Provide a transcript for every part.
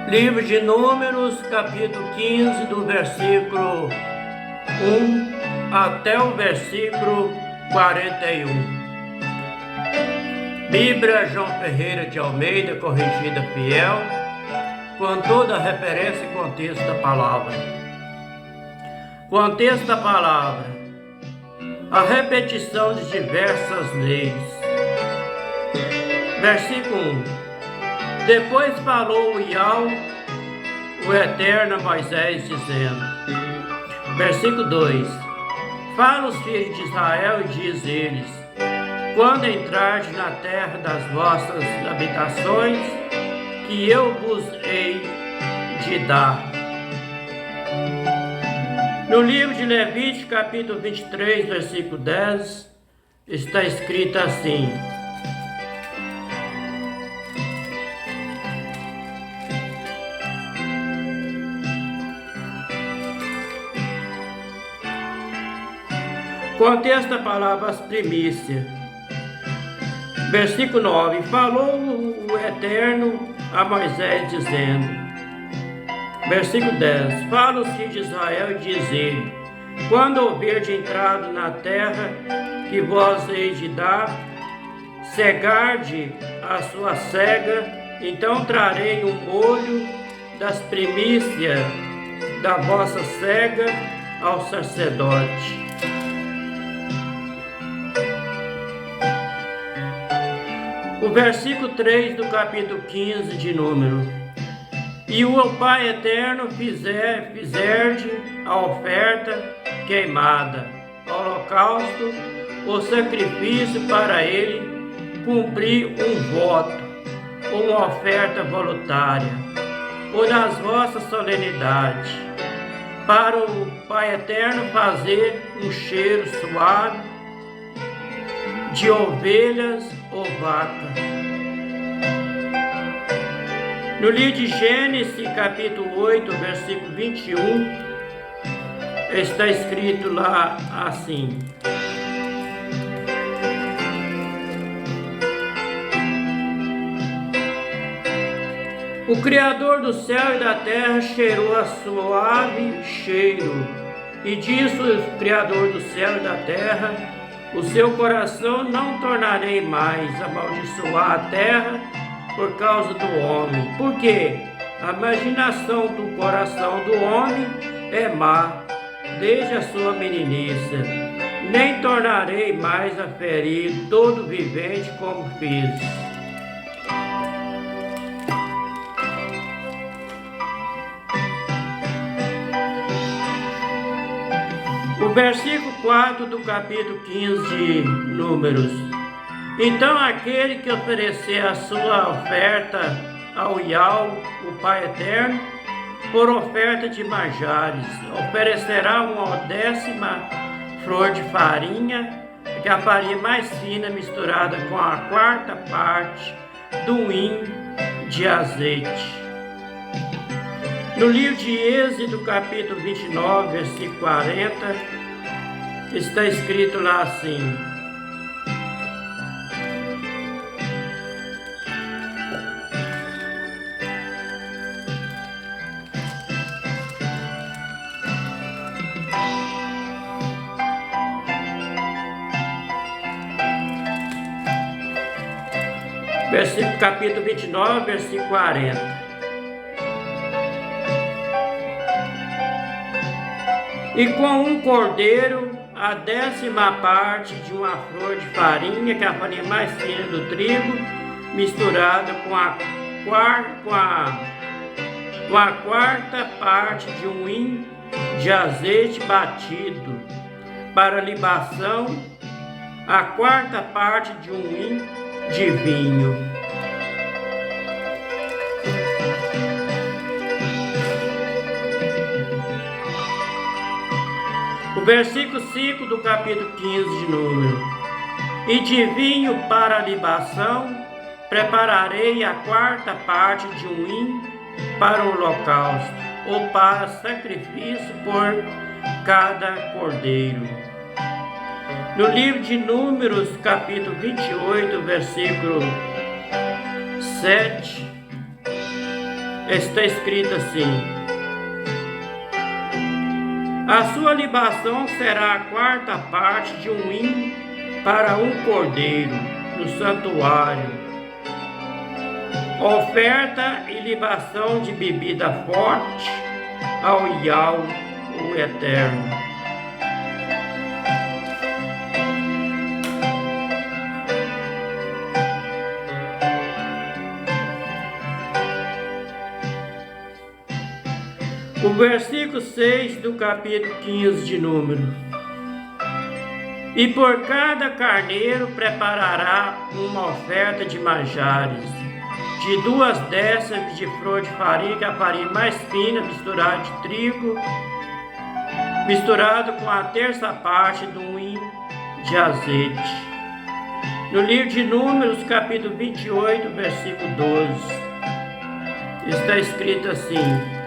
Livro de Números, capítulo 15, do versículo 1 até o versículo 41. Bíblia João Ferreira de Almeida, corrigida fiel, com toda a referência e contexto da palavra. Contexto da palavra: a repetição de diversas leis. Versículo 1. Depois falou Yahweh, o Eterno, a Moisés, dizendo. Versículo 2. Fala os filhos de Israel e diz eles: quando entrardes na terra das vossas habitações, que eu vos hei de dar. No livro de Levítico, capítulo 23, versículo 10, está escrito assim: contexto da palavra as primícias. Versículo 9. Falou o Eterno a Moisés, dizendo. Versículo 10. Fala os filhos de Israel e diz ele: quando houverdes entrado na terra que vós hei de dar, cegarde a sua cega, então trarei um molho das primícias da vossa cega ao sacerdote. O versículo 3 do capítulo 15 de Número. E o Pai Eterno fizerde a oferta queimada, holocausto, o sacrifício para ele cumprir um voto, uma oferta voluntária, ou nas vossas solenidades, para o Pai Eterno fazer um cheiro suave de ovelhas ou vaca. No livro de Gênesis, capítulo 8, versículo 21, está escrito lá assim: o Criador do céu e da terra cheirou a suave cheiro, e disse o Criador do céu e da terra: o seu coração não tornarei mais amaldiçoar a terra por causa do homem, porque a imaginação do coração do homem é má desde a sua meninice. Nem tornarei mais a ferir todo vivente como fiz. O versículo 4 do capítulo 15 de Números. Então aquele que oferecer a sua oferta ao Yahweh, o Pai Eterno, por oferta de manjares, oferecerá uma 10ª flor de farinha, que é a farinha mais fina misturada com a 4ª parte do hin de azeite. No livro de Êxodo, capítulo 29, versículo 40, está escrito lá assim: capítulo 29, versículo 40. E com um cordeiro, a 10ª parte de uma flor de farinha, que é a farinha mais fina do trigo, misturada com a 4ª parte de um hin de azeite batido, para libação, a 4ª parte de um hin de vinho. O versículo 5 do capítulo 15 de Número. E de vinho para a libação, prepararei a 4ª parte de um hin para o holocausto, ou para sacrifício por cada cordeiro. No livro de Números, capítulo 28, versículo 7, Está escrito assim: a sua libação será a quarta parte de um hin para um cordeiro no santuário. Oferta e libação de bebida forte ao Yahweh, o Eterno. O versículo 6 do capítulo 15 de Números. E por cada carneiro preparará uma oferta de manjares, de 2 décimas de flor de farinha, a farinha mais fina, misturada de trigo, misturado com a terça parte de um hin de azeite. No livro de Números, capítulo 28, versículo 12, está escrito assim: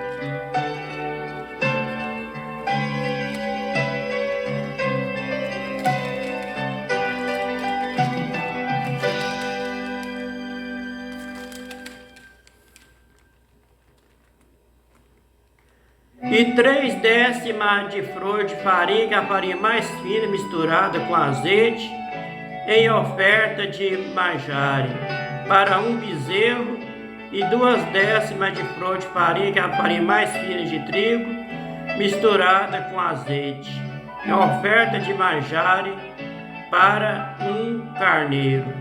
e 3 décimas de flor de farinha, a farinha mais fina, misturada com azeite, em oferta de manjare, para um bezerro, e 2 décimas de flor de farinha, a farinha mais fina de trigo, misturada com azeite, em oferta de manjare, para um carneiro.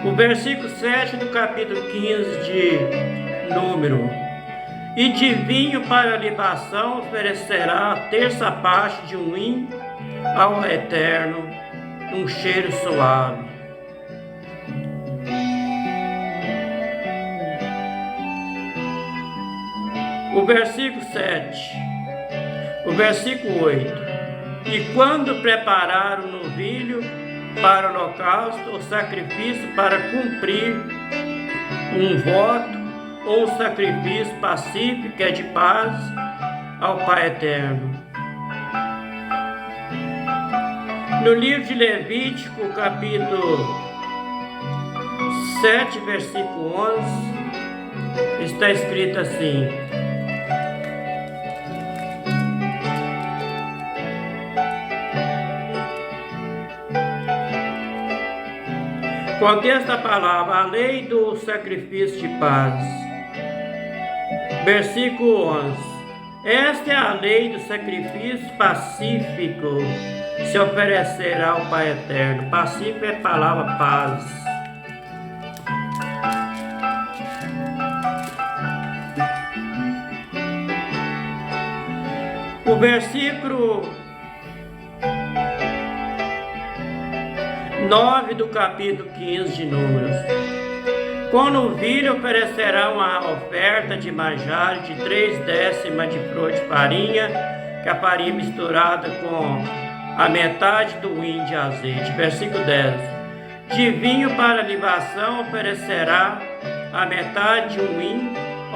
O versículo 7 do capítulo 15 de Número. E de vinho para libação oferecerá a terça parte de um hin ao Eterno, um cheiro suave. O versículo 7. O versículo 8. E quando preparar o novilho para o holocausto, o sacrifício para cumprir um voto, ou um sacrifício pacífico, que é de paz, ao Pai Eterno. No livro de Levítico, capítulo 7, versículo 11, está escrito assim: contém esta palavra, a lei do sacrifício de paz. Versículo 11. Esta é a lei do sacrifício pacífico, se oferecerá ao Pai Eterno. Pacífico é a palavra paz. O versículo 9 do capítulo 15 de Números. Com o novilho oferecerá uma oferta de manjar de 3 décimas de flor de farinha, que a farinha misturada com a metade do hin de azeite. Versículo 10. De vinho para libação oferecerá a metade de um hin,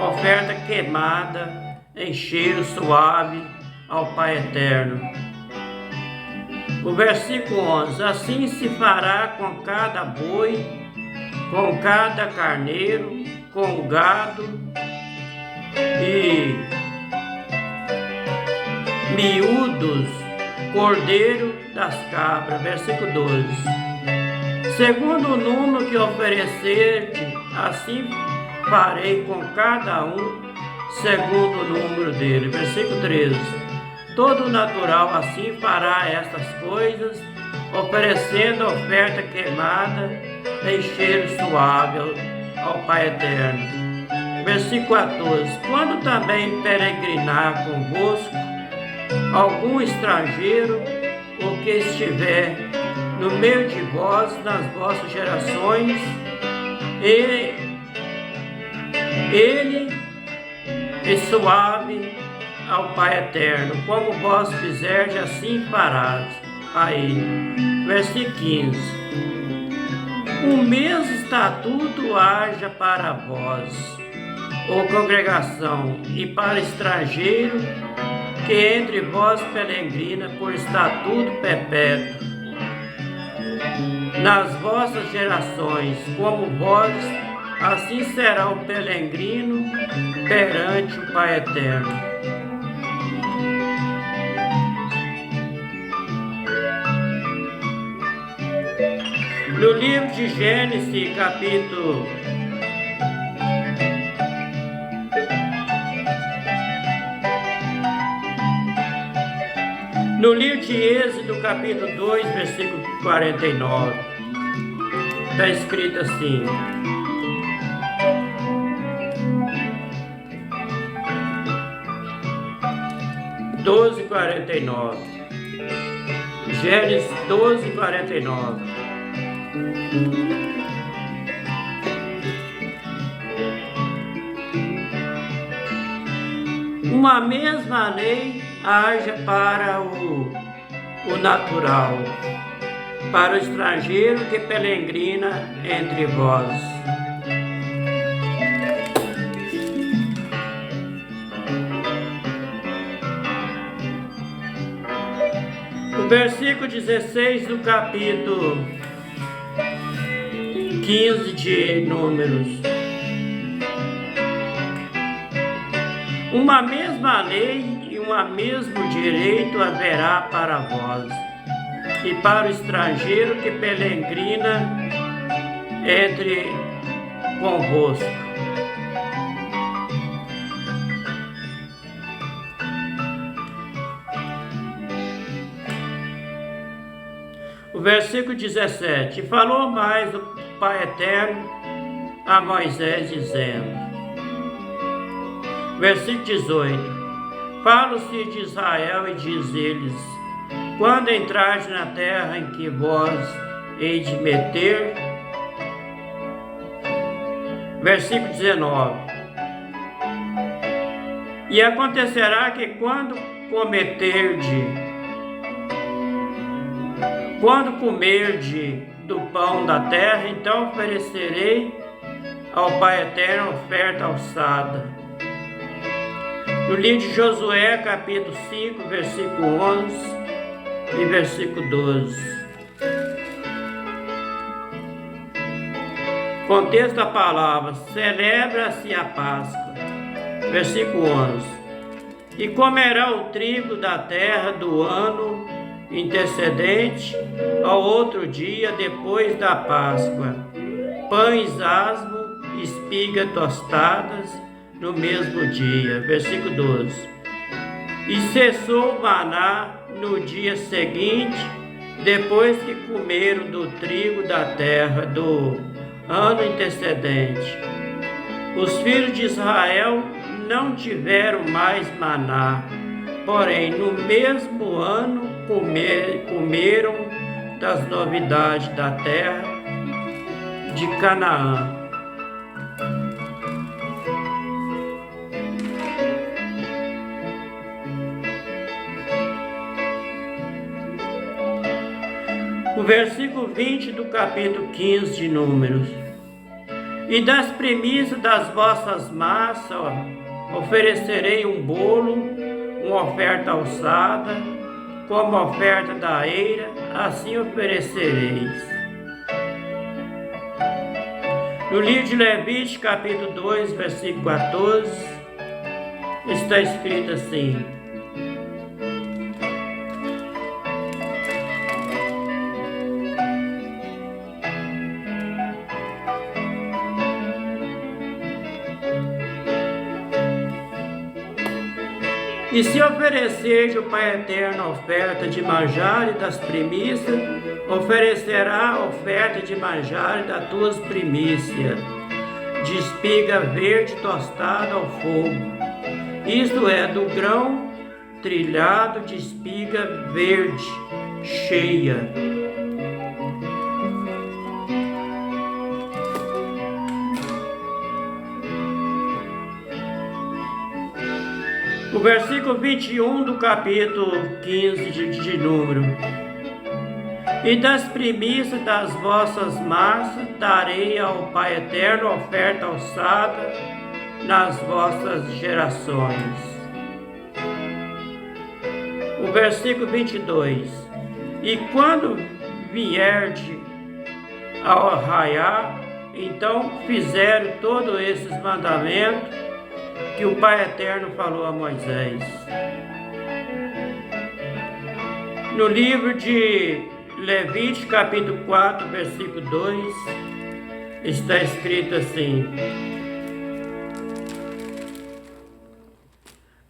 oferta queimada em cheiro suave ao Pai Eterno. O versículo 11. Assim se fará com cada boi, com cada carneiro, com o gado e miúdos, cordeiro das cabras. Versículo 12. Segundo o número que oferecerdes, assim farei com cada um, segundo o número dele. Versículo 13. Todo natural assim fará estas coisas, oferecendo oferta queimada em cheiro suave ao Pai Eterno. Versículo 14. Quando também peregrinar convosco algum estrangeiro, ou que estiver no meio de vós, nas vossas gerações, e ele é suave ao Pai Eterno, como vós fizerdes, assim farás a ele. Versículo 15. O mesmo estatuto haja para vós, ó congregação, e para estrangeiro, que entre vós peregrina por estatuto perpétuo, nas vossas gerações, como vós, assim será o peregrino perante o Pai Eterno. No livro de Gênesis, capítulo No livro de Êxodo, capítulo 2, versículo 49, está escrito assim: Gênesis 12, 49. Uma mesma lei haja para o natural, para o estrangeiro que peregrina entre vós. O versículo 16 do capítulo 15 de Números. Uma mesma lei e um mesmo direito haverá para vós e para o estrangeiro que peregrina entre convosco. O versículo 17: falou mais o Pai Eterno a Moisés, dizendo, versículo 18: falo-se de Israel e diz-lhes, quando entrares na terra em que vós hei de meter. Versículo 19: e acontecerá que quando comerdes do pão da terra, então oferecerei ao Pai Eterno oferta alçada. No livro de Josué, capítulo 5, versículo 11 e versículo 12. Contexto da palavra: celebra-se a Páscoa. Versículo 11: e comerá o trigo da terra do ano antecedente ao outro dia depois da Páscoa, pães asmo, espiga tostadas no mesmo dia. Versículo 12: e cessou o maná no dia seguinte, depois que comeram do trigo da terra do ano antecedente. Os filhos de Israel não tiveram mais maná, porém no mesmo ano comeram das novidades da terra de Canaã. O versículo 20 do capítulo 15 de Números: e das primícias das vossas massas oferecerei um bolo, uma oferta alçada, como oferta da eira, assim oferecereis. No livro de Levítico, capítulo 2, versículo 14, está escrito assim: e se ofereceres ao Pai Eterno a oferta de manjar e das primícias, oferecerá a oferta de manjar e das tuas primícias, de espiga verde tostada ao fogo, isto é, do grão trilhado de espiga verde, cheia. O versículo 21 do capítulo 15 de Número: e das primícias das vossas massas darei ao Pai Eterno oferta alçada nas vossas gerações. O versículo 22. E quando vierdes ao arraiar, então fizeram todos esses mandamentos que o Pai Eterno falou a Moisés. No livro de Levítico, capítulo 4, versículo 2, está escrito assim.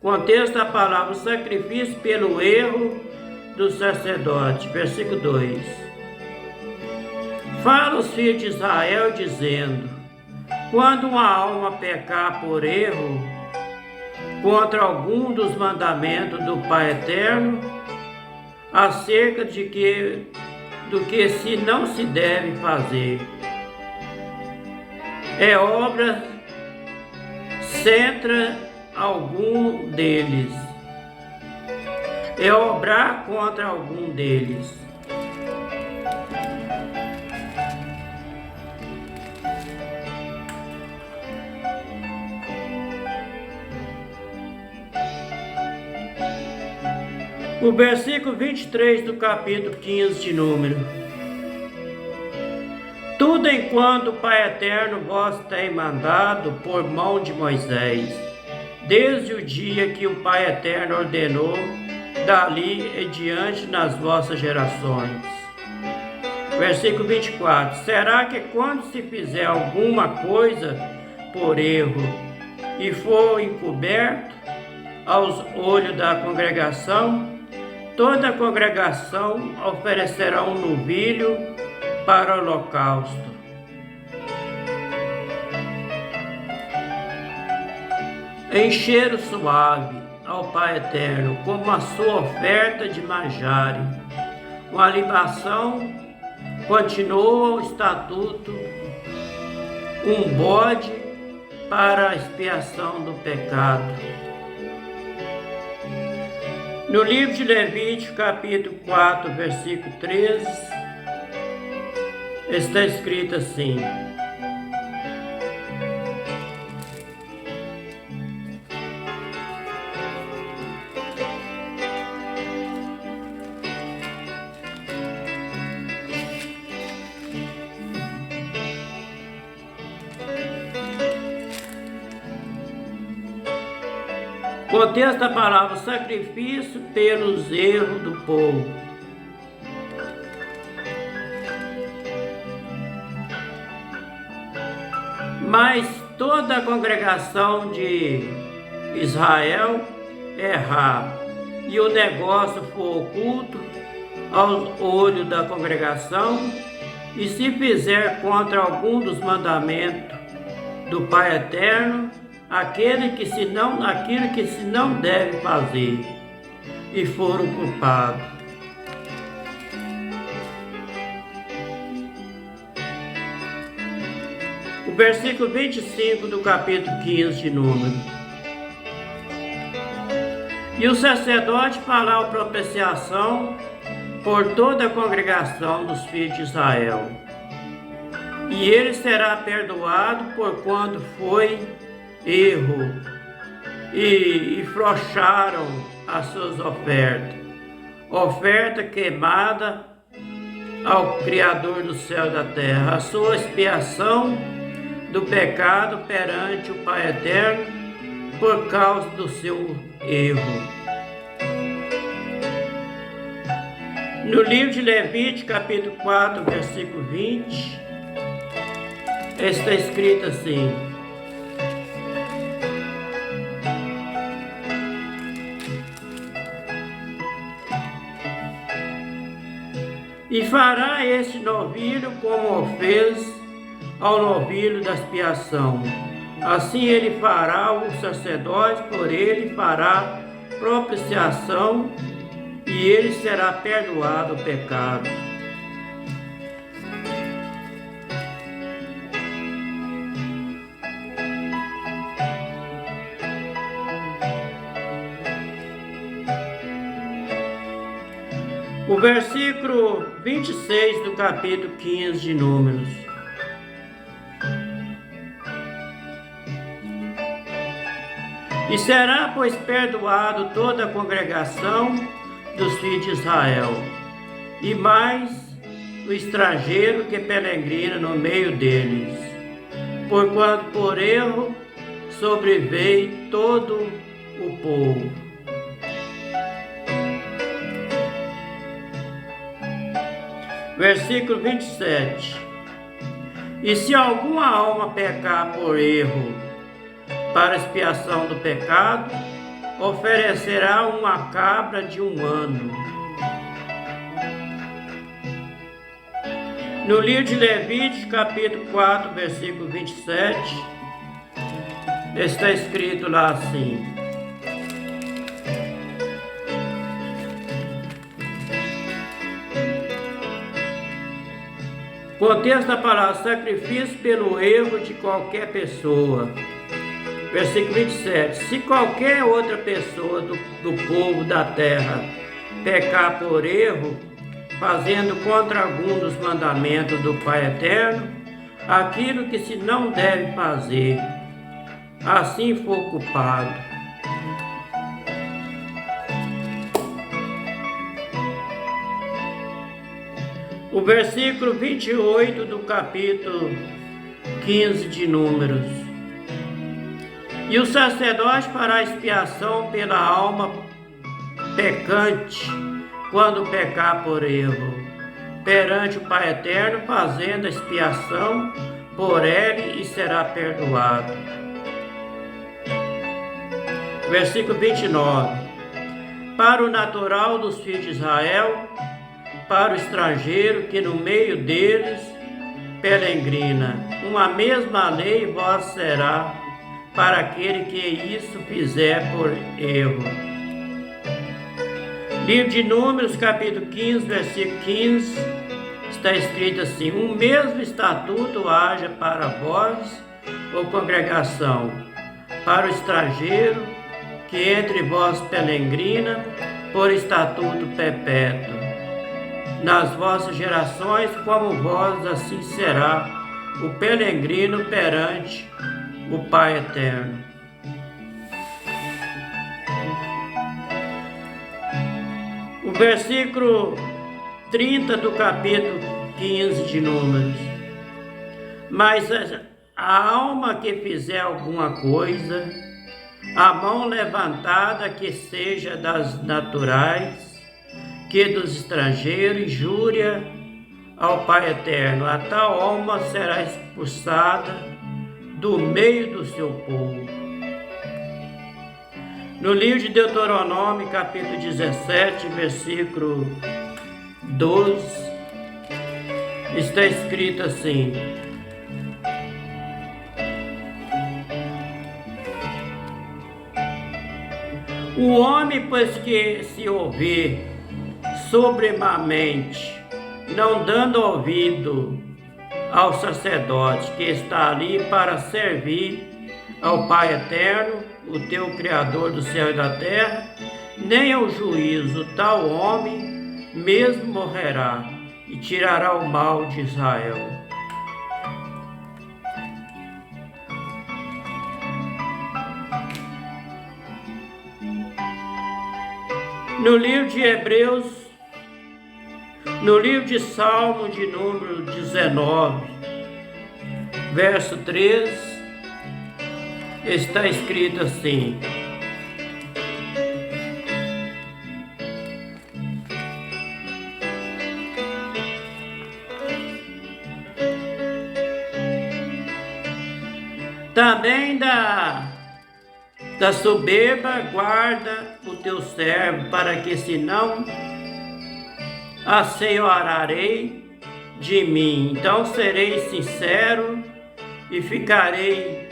Contexto da palavra: o sacrifício pelo erro do sacerdote. Versículo 2. Fala os filhos de Israel, dizendo: quando uma alma pecar por erro contra algum dos mandamentos do Pai Eterno, acerca do que se não se deve fazer, é obra contra algum deles, é obrar contra algum deles. O versículo 23 do capítulo 15 de Número. Tudo enquanto o Pai Eterno vos tem mandado por mão de Moisés, desde o dia que o Pai Eterno ordenou, dali e diante nas vossas gerações. Versículo 24. Será que quando se fizer alguma coisa por erro e for encoberto aos olhos da congregação, toda a congregação oferecerá um novilho para o holocausto? Em cheiro suave ao Pai Eterno, como a sua oferta de manjar, uma libação, continua o estatuto, um bode para a expiação do pecado. No livro de Levítico, capítulo 4, versículo 13, está escrito assim. Contexto da palavra: sacrifício pelos erros do povo. Mas toda a congregação de Israel errar e o negócio for oculto aos olhos da congregação, e se fizer contra algum dos mandamentos do Pai Eterno, aquilo que se não deve fazer, e foram culpados. O versículo 25 do capítulo 15 de Número. E o sacerdote fará a propiciação por toda a congregação dos filhos de Israel, e ele será perdoado por quando foi erro e frouxaram as suas ofertas, oferta queimada ao Criador do céu e da terra, a sua expiação do pecado perante o Pai Eterno por causa do seu erro. No livro de Levítico, capítulo 4, versículo 20, está escrito assim: e fará este novilho como fez ao novilho da expiação. Assim ele fará o sacerdote, por ele fará propiciação, e ele será perdoado o pecado. O versículo 26 do capítulo 15 de Números. E será, pois, perdoado toda a congregação dos filhos de Israel, e mais o estrangeiro que peregrina no meio deles, porquanto por erro sobreveio todo o povo. Versículo 27. E se alguma alma pecar por erro para expiação do pecado, oferecerá uma cabra de 1 ano. No livro de Levítico, capítulo 4, versículo 27, está escrito lá assim: contexto da palavra sacrifício pelo erro de qualquer pessoa. Versículo 27. Se qualquer outra pessoa do povo da terra pecar por erro, fazendo contra algum dos mandamentos do Pai Eterno, aquilo que se não deve fazer, assim for culpado. O versículo 28 do capítulo 15 de Números. E o sacerdote fará expiação pela alma pecante, quando pecar por erro, perante o Pai Eterno, fazendo expiação por ele, e será perdoado. Versículo 29. Para o natural dos filhos de Israel, para o estrangeiro que no meio deles peregrina, uma mesma lei vós será para aquele que isso fizer por erro. Livro de Números, capítulo 15, versículo 15, está escrito assim: um mesmo estatuto haja para vós, ou congregação, para o estrangeiro que entre vós peregrina, por estatuto perpétuo. Nas vossas gerações, como vós, assim será o peregrino perante o Pai Eterno. O versículo 30 do capítulo 15 de Números. Mas a alma que fizer alguma coisa, a mão levantada que seja das naturais, que dos estrangeiros, injúria ao Pai Eterno, a tal alma será expulsada do meio do seu povo. No livro de Deuteronômio, capítulo 17, versículo 12, está escrito assim: o homem, pois que se ouvir sobremamente, não dando ouvido ao sacerdote que está ali para servir ao Pai Eterno, o teu Criador do céu e da terra, nem ao juízo, tal homem mesmo morrerá e tirará o mal de Israel. No livro de Hebreus, no livro de Salmo de número 19, verso 3, está escrito assim: também da soberba guarda o teu servo, para que senão assenhorarei de mim. Então serei sincero e ficarei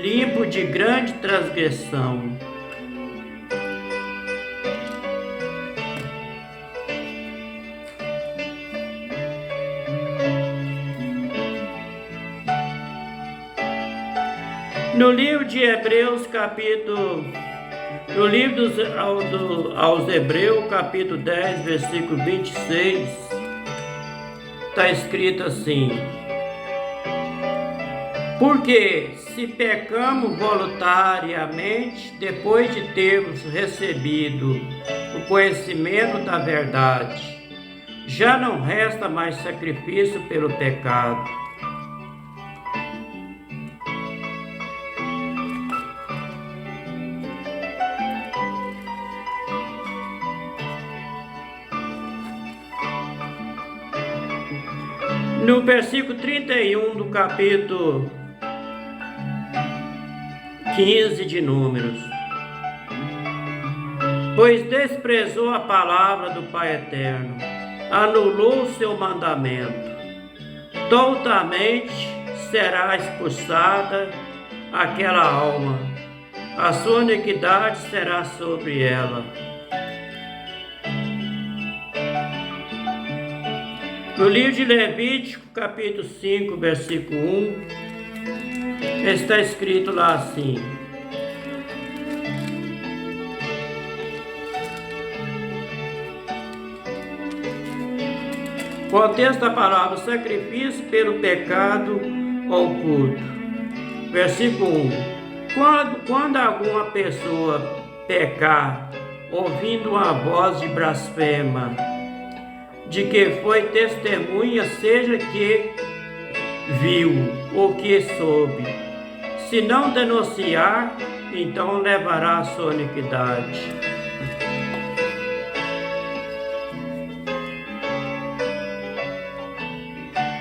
limpo de grande transgressão. No livro de Hebreus, no livro aos Hebreus, capítulo 10, versículo 26, está escrito assim: porque se pecamos voluntariamente, depois de termos recebido o conhecimento da verdade. Já não resta mais sacrifício pelo pecado. No versículo 31 do capítulo 15 de Números: pois desprezou a palavra do Pai Eterno, anulou o seu mandamento, totalmente será expulsada aquela alma, a sua iniquidade será sobre ela. No livro de Levítico, capítulo 5, versículo 1, está escrito lá assim: contexto da palavra sacrifício pelo pecado oculto. Versículo 1: quando alguma pessoa pecar, ouvindo uma voz de blasfema, de que foi testemunha, seja que viu ou que soube, se não denunciar, então levará a sua iniquidade.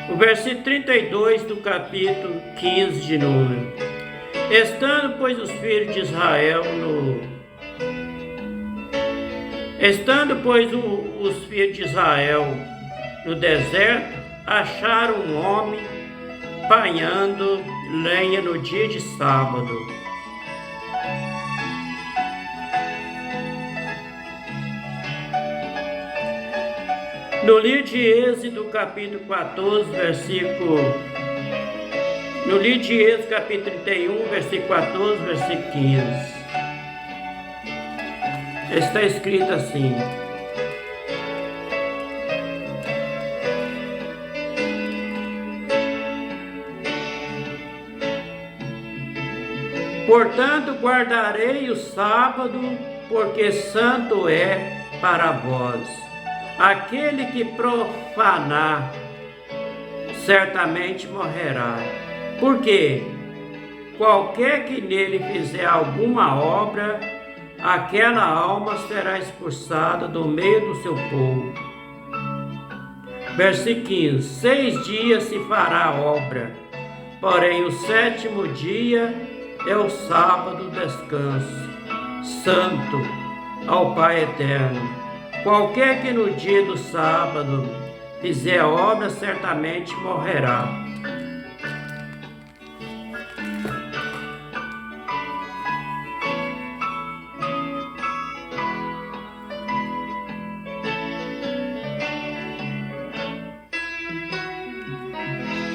O versículo 32 do capítulo 15 de Números: estando, pois, os filhos de Israel os filhos de Israel no deserto, acharam um homem apanhando lenha no dia de sábado. No livro de Êxodo, capítulo 14, no livro de Êxodo, capítulo 31, versículo 14, versículo 15, está escrito assim: portanto, guardarei o sábado, porque santo é para vós. Aquele que profanar, certamente morrerá. Porque qualquer que nele fizer alguma obra, aquela alma será expulsada do meio do seu povo. Versículo 15: 6 dias se fará a obra, porém o 7º dia é o sábado descanso, santo ao Pai Eterno. Qualquer que no dia do sábado fizer a obra, certamente morrerá.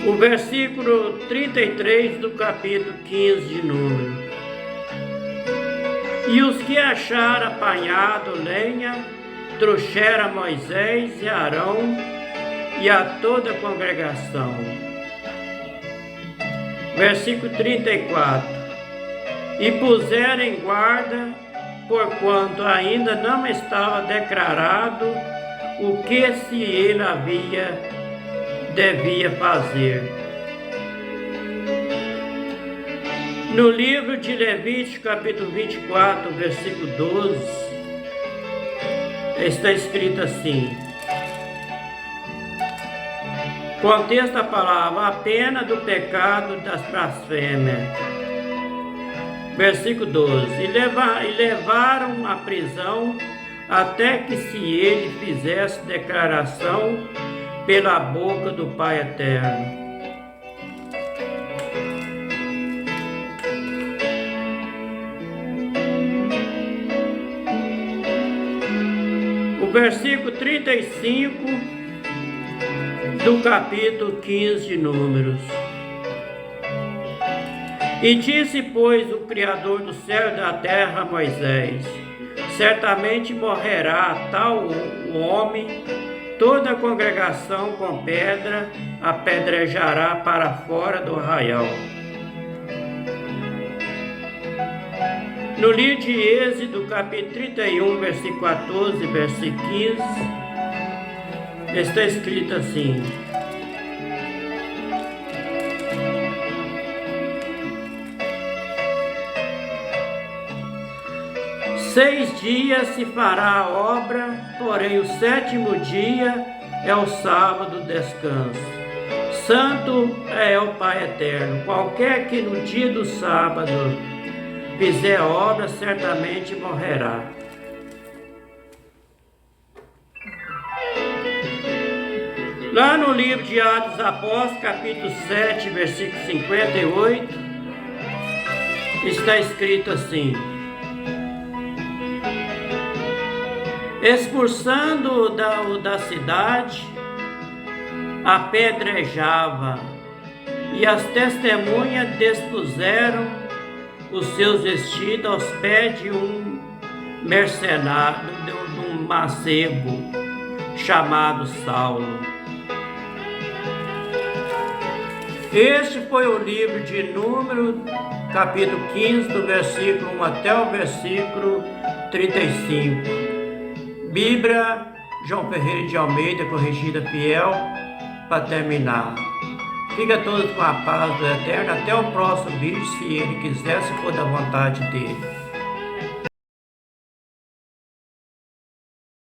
O versículo 33 do capítulo 15 de Números: e os que acharam apanhado lenha, trouxeram a Moisés e Arão e a toda a congregação. Versículo 34: e puseram em guarda, porquanto ainda não estava declarado o que se ele devia fazer. No livro de Levítico, capítulo 24, versículo 12, está escrito assim: contexto da palavra, a pena do pecado das blasfêmias. Versículo 12: e levaram à prisão até que se ele fizesse declaração pela boca do Pai Eterno. O versículo 35 do capítulo 15 de Números: e disse, pois, o Criador do céu e da terra a Moisés: certamente morrerá tal homem, toda a congregação com pedra apedrejará para fora do arraial. No livro de Êxodo, capítulo 31, versículo 14, versículo 15, está escrito assim: Seis dias se fará a obra, porém o sétimo dia é o sábado descanso. Santo é o Pai eterno. Qualquer que no dia do sábado fizer obra, certamente morrerá. Lá no livro de Atos dos Apóstolos, capítulo 7, versículo 58, está escrito assim: expulsando da cidade, apedrejava, e as testemunhas despuseram os seus vestidos aos pés de um mercenário, de um mancebo chamado Saulo. Este foi o livro de Números, capítulo 15, do versículo 1 até o versículo 35. Bíblia João Ferreira de Almeida, corrigida fiel, para terminar. Fica todos com a paz do Eterno. Até o próximo vídeo, se Ele quiser, se for da vontade dEle.